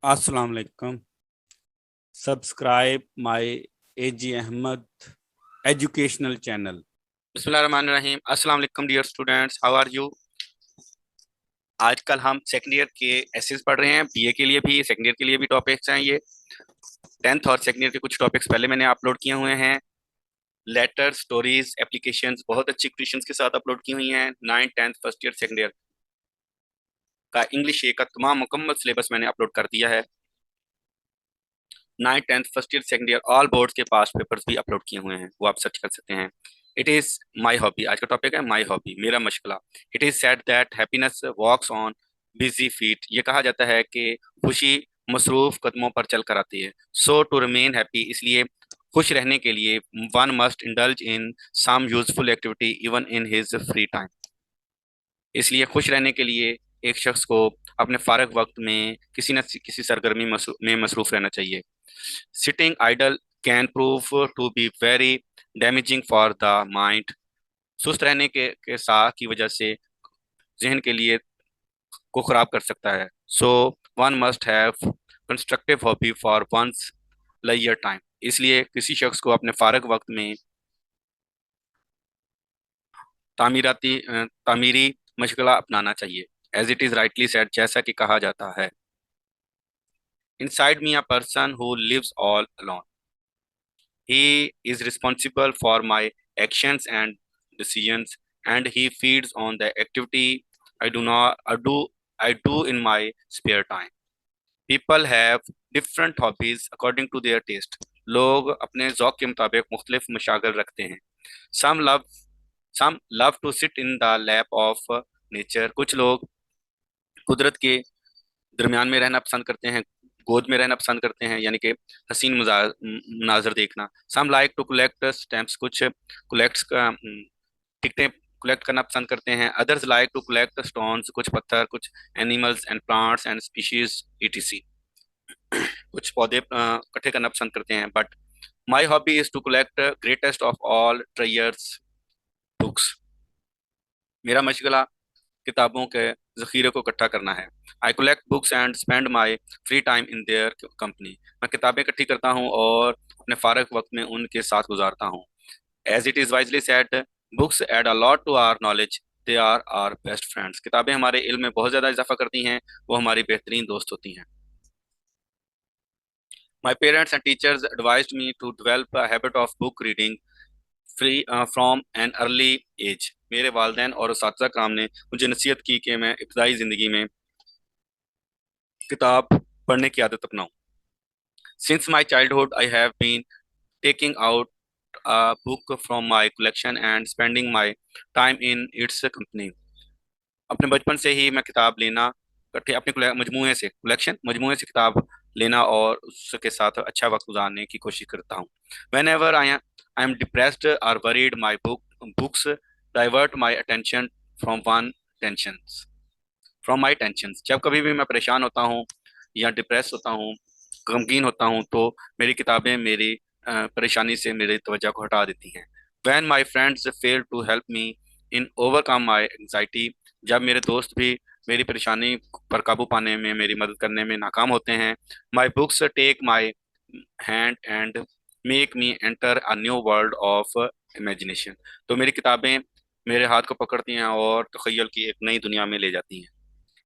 अस्सलाम वालेकुम। Subscribe my AG Ahmad educational channel. बिस्मिल्लाहिर्रहमानिर्रहीम। अस्सलाम वालेकुम dear students, how are you. आजकल हम सेकेंड ईयर के एसेस पढ़ रहे हैं। बीए के लिए भी, सेकेंड ईयर के लिए भी टॉपिक्स हैं ये। 10th और सेकेंड ईयर के कुछ टॉपिक्स पहले मैंने अपलोड किए हुए हैं। लेटर, स्टोरीज, एप्लीकेशंस बहुत अच्छी क्वेश्चंस के साथ अपलोड की हुई हैं। 9th, 10th, first year, second year का इंग्लिश ए का तमाम मुकम्मल सिलेबस मैंने अपलोड कर दिया है। 9th, 10th, first year, second year all boards के पास्ट पेपर्स भी अपलोड किए हुए हैं, वो आप सर्च कर सकते हैं। इट इज माई हॉबी, आज का टॉपिक है माई हॉबी, मेरा मशगला। It is said that happiness walks on busy feet, ये कहा जाता है कि खुशी मसरूफ कदमों पर चल कर आती है। सो टू रिमेन हैप्पी, इसलिए खुश रहने के लिए one must indulge in some useful activity even in his free time, इसलिए खुश रहने के लिए एक शख्स को अपने फारग वक्त में किसी न किसी सरगर्मी में मसरूफ रहना चाहिए। Sitting idle can prove to be very damaging for the mind, सुस्त रहने के साथ की वजह से जहन के लिए को खराब कर सकता है। So one must have constructive hobby for one's लेयर टाइम, इसलिए किसी शख्स को अपने फारग वक्त में तामीरी मशगला अपनाना चाहिए। As it is rightly said, जैसा कि कहा जाता है, inside me a person who lives all alone. He is responsible for my actions and decisions, and he feeds on the activity I do not I do in my spare time. People have different hobbies according to their taste. लोग अपने ज़ौक़ के मुताबिक मुख्तलिफ मशागल रखते हैं। Some love some love to sit in the lap of nature. कुछ लोग कुदरत के दरमियान में रहना पसंद करते हैं, गोद में रहना पसंद करते हैं, यानी कि हसीन मनाजर देखना। Some like to collect stamps, कुछ कलेक्ट्स का टिकटें कलेक्ट करना पसंद करते हैं। Others like to collect stones, कुछ पत्थर, कुछ animals and plants and species ETC, कुछ पौधे इकट्ठे करना पसंद करते हैं। But my hobby is to collect greatest of all treasures, books. मेरा मशगला किताबों के जखीरे को इकट्ठा करना है। I collect books and spend my free time in their company, मैं किताबें इकट्ठी करता हूँ और अपने फारग वक्त में उनके साथ गुजारता हूँ। As it is wisely said, books add a lot to our knowledge, they are our best friends. किताबें हमारे इल्म में बहुत ज़्यादा इजाफा करती हैं, वो हमारी बेहतरीन दोस्त होती हैं। My parents and teachers advised me to develop a habit of book reading free from an early age, मेरे वालदेन और उस्ताद कराम ने मुझे नसीहत की कि मैं इब्तदाई ज़िंदगी में किताब पढ़ने की आदत अपनाऊं। Since my childhood I have been taking out a book from my collection and spending my time in its company. अपने बचपन से ही मैं किताब लेना इकट्ठे अपने मजमूए से किताब लेना और उसके साथ अच्छा वक्त गुजारने की कोशिश करता हूँ। Whenever I am depressed or worried my books divert my attention from one tension from my tension, जब कभी भी मैं परेशान होता हूँ या डिप्रेस होता हूँ, गमगीन होता हूँ, तो मेरी किताबें मेरी परेशानी से मेरी तवज्जो को हटा देती हैं। When my friends fail to help me in overcome my anxiety, जब मेरे दोस्त भी मेरी परेशानी पर काबू पाने में, मेरी मदद करने में नाकाम होते हैं। My books take my hand and make me enter a new world of imagination, तो मेरी किताबें मेरे हाथ को पकड़ती हैं और तखय्युल की एक नई दुनिया में ले जाती हैं।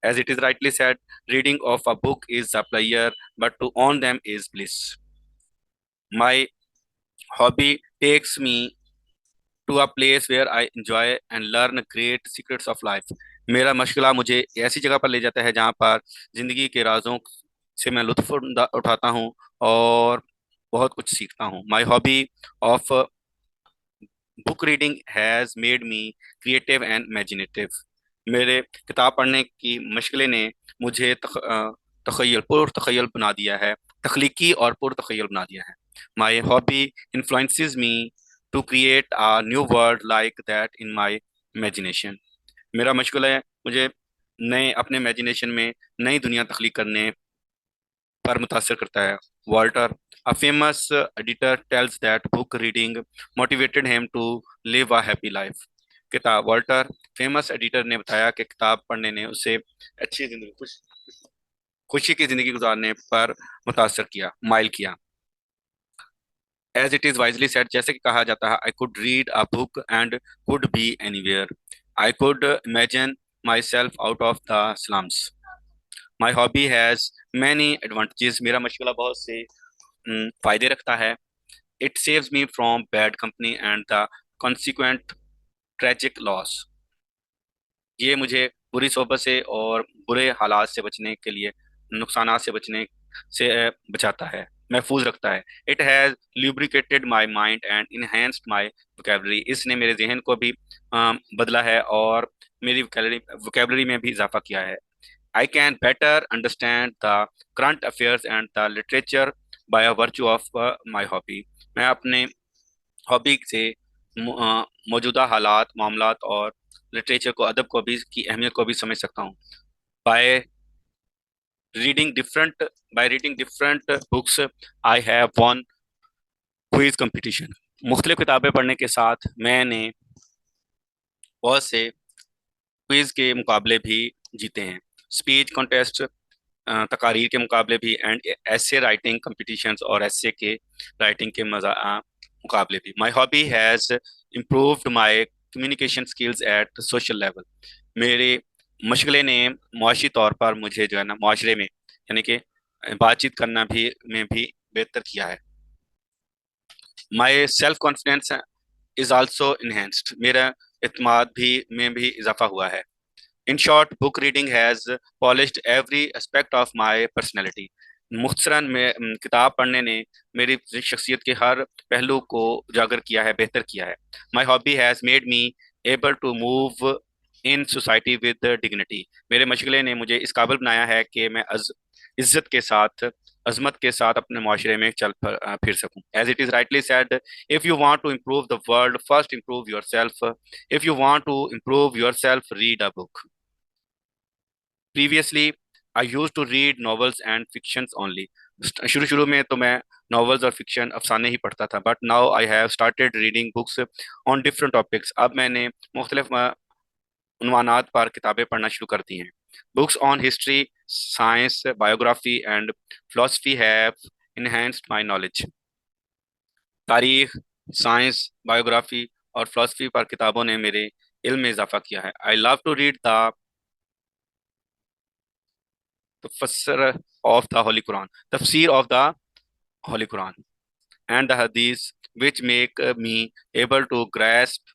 As it is rightly said, reading of a book is a pleasure, but to own them is bliss. My hobby takes me to a place where I enjoy and learn great secrets of life. मेरा मशगला मुझे ऐसी जगह पर ले जाता है जहाँ पर जिंदगी के राजों से मैं लुत्फ उठाता हूँ और बहुत कुछ सीखता हूँ। My hobby of book reading has made me creative and imaginative, मेरे किताब पढ़ने की मशगले ने मुझे पुर तखय्युल बना दिया है, तख्लीकी और पुर तखय्युल बना दिया है। My hobby influences me to create a new world like that in my imagination, मेरा मशगला है मुझे नए अपने इमेजिनेशन में नई दुनिया तख्लीक करने पर मुतासर करता है। Walter, a famous editor, tells that book reading motivated him to live a happy life. किताब वॉल्टर फेमस एडिटर ने बताया कि किताब पढ़ने ने उसे अच्छी जिंदगी खुश खुशी की जिंदगी गुजारने पर मुतासर किया, माइल किया। As it is wisely said, जैसे कि कहा जाता है, I could read a book and could be anywhere. I could imagine myself out of the slums. My hobby has many advantages. मेरा मशगला बहुत से फायदे रखता है। It saves me from bad company and the consequent tragic loss. ये मुझे बुरी सोबत से और बुरे हालात से बचने के लिए, नुकसानात से बचने से बचाता है, महफूज रखता है। It has lubricated my mind and enhanced my vocabulary. इसने मेरे जहन को भी बदला है और मेरी वोकेबलरी में भी इजाफा किया है। I can better understand the current affairs and the literature bye a virtue of my hobby. मैं अपने हॉबी से मौजूदा हालात, मामलात और लिटरेचर को, अदब को भी, की अहमियत को भी समझ सकता हूँ। By reading different by reading different books I have one quiz competition. मुख्तलिफ किताबें पढ़ने के साथ मैंने बहुत से क्विज के मुकाबले भी जीते हैं। स्पीच कॉन्टेस्ट, तकारीर के मुकाबले भी, एंड ऐसे राइटिंग कंपटीशंस और ऐसे के राइटिंग के मुकाबले भी। My hobby has improved my communication skills at social level. मेरे मशगले ने मुआशी तौर पर मुझे जो है ना, मुआशरे में यानी कि बातचीत करना भी में भी बेहतर किया है। My self confidence is also enhanced. मेरा इत्मीनान भी में भी इजाफा हुआ है। In short, book reading has polished every aspect of my personality. मुख्तसरन में किताब पढ़ने ने मेरी शख्सियत के हर पहलू को उजागर किया है, बेहतर किया है। My hobby has made me able to move in society with dignity. मेरे मशगले ने मुझे इस काबिल बनाया है कि मैं इज्जत के साथ, अजमत के साथ अपने माशरे में चल फिर सकूं। As it is rightly said, if you want to improve the world, first improve yourself. If you want to improve yourself, read a book. Previously I use to read novels and fictions only. शुरू शुरू में तो मैं novels और fiction, अफसाने ही पढ़ता था, but now I have started reading books on different topics. अब मैंने मुख्तलिफ उन्वानात पर किताबें पढ़ना शुरू कर दी हैं। Books on history, science, biography and philosophy have enhanced my knowledge. तारीख, साइंस, बायोग्राफी और फिलोसफी पर किताबों ने मेरे इल्म में इजाफा किया है। I love to read the tafsir of the Holy Quran, tafsir of the Holy Quran, and the Hadith, which make me able to grasp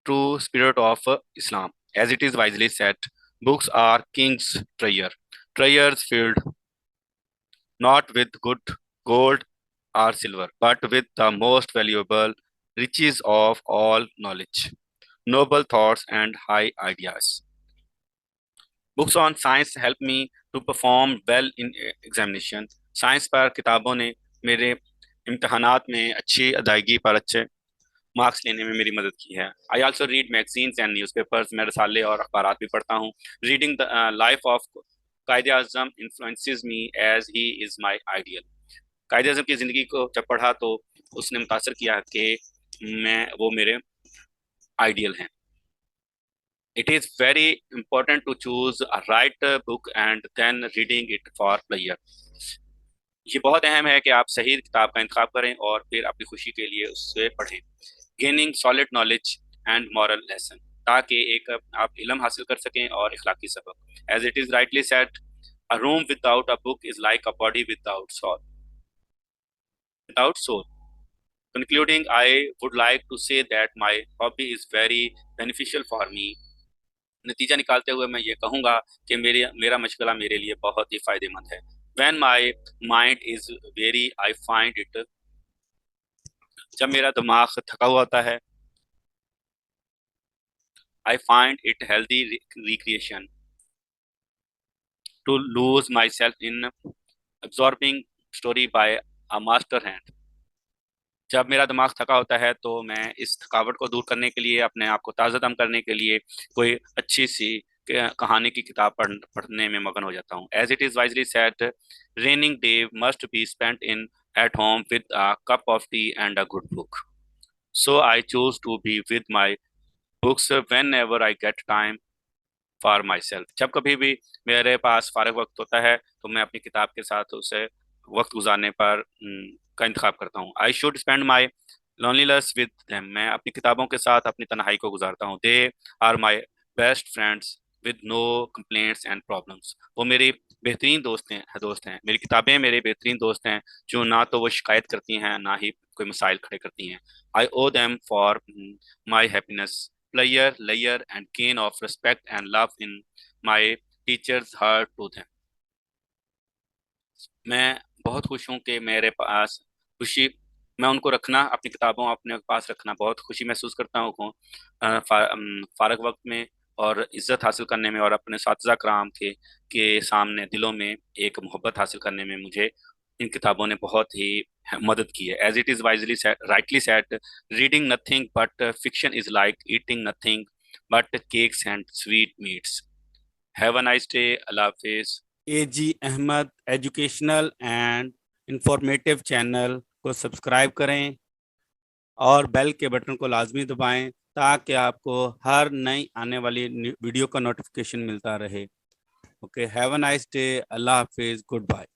true spirit of Islam. As it is wisely said, books are king's treasure, treasures filled not with good gold or silver, but with the most valuable riches of all knowledge, noble thoughts, and high ideas. Books on science help me to perform well in examination. Science पर किताबों ने मेरे इम्तहानात में अच्छी अदायगी पर अच्छे marks लेने में मेरी मदद की है। I also read magazines and newspapers. मैं रसाले और अखबार भी पढ़ता हूँ। Reading the life of Quaid Azam influences me as he is my ideal. Quaid Azam की ज़िंदगी को जब पढ़ा तो उसने मुतासर किया कि वो मेरे आइडियल हैं। It is very important to choose a right book and then reading it for pleasure. ये बहुत अहम है कि आप सही किताब का इंतखाब करें और फिर अपनी खुशी के लिए उससे पढ़ें। Gaining solid knowledge and moral lesson, ताकि एक आप इल्म हासिल कर सकें और इखलाकी सबक। As it is rightly said, a room without a book is like a body without soul. Without soul. Concluding, I would like to say that my hobby is very beneficial for me. नतीजा निकालते हुए मैं ये कहूँगा कि मेरा मशगला मेरे लिए बहुत ही फ़ायदेमंद है। When my mind is weary, I find it, जब मेरा दिमाग थका हुआ होता है, I find it healthy recreation to lose myself in absorbing story by a master hand. जब मेरा दिमाग थका होता है तो मैं इस थकावट को दूर करने के लिए, अपने आप को ताज़ा दम करने के लिए कोई अच्छी सी कहानी की किताब पढ़ने में मगन हो जाता हूँ। As it is wisely said, raining day must be spent in at home with a cup of tea and a good book. So I choose to be with my books whenever I get time. For my self. जब कभी भी मेरे पास फारग वक्त होता है तो मैं अपनी किताब के साथ उसे वक्त गुजारने पर का इंतखाब करता हूँ। I should spend my loneliness with them. मैं अपनी किताबों के साथ अपनी तन्हाई को गुजारता हूँ। They are my best friends with no complaints and problems. वो मेरी बेहतरीन दोस्त हैं। मेरी किताबें मेरे बेहतरीन दोस्त हैं जो ना तो वो शिकायत करती हैं ना ही कोई मसाइल खड़े करती हैं। I owe them for my happiness, player, layer, and gain of respect and love in my teacher's heart to them। मैं बहुत खुश हूँ कि मेरे पास खुशी, मैं उनको रखना, अपनी किताबों अपने पास रखना बहुत खुशी महसूस करता हूँ। फारग वक्त में और इज्जत हासिल करने में और अपने साथीज़ा कराम के सामने दिलों में एक मोहब्बत हासिल करने में मुझे इन किताबों ने बहुत ही मदद की है। As it is wisely rightly said, reading nothing but fiction is like eating nothing but cakes and sweetmeats. Have a nice day. अल्लाह हाफिज। AG Ahmad educational and informative channel को सब्सक्राइब करें और बेल के बटन को लाजमी दबाएं ताकि आपको हर नई आने वाली वीडियो का नोटिफिकेशन मिलता रहे। Okay, have a nice day. अल्लाह हाफिज, गुड बाय।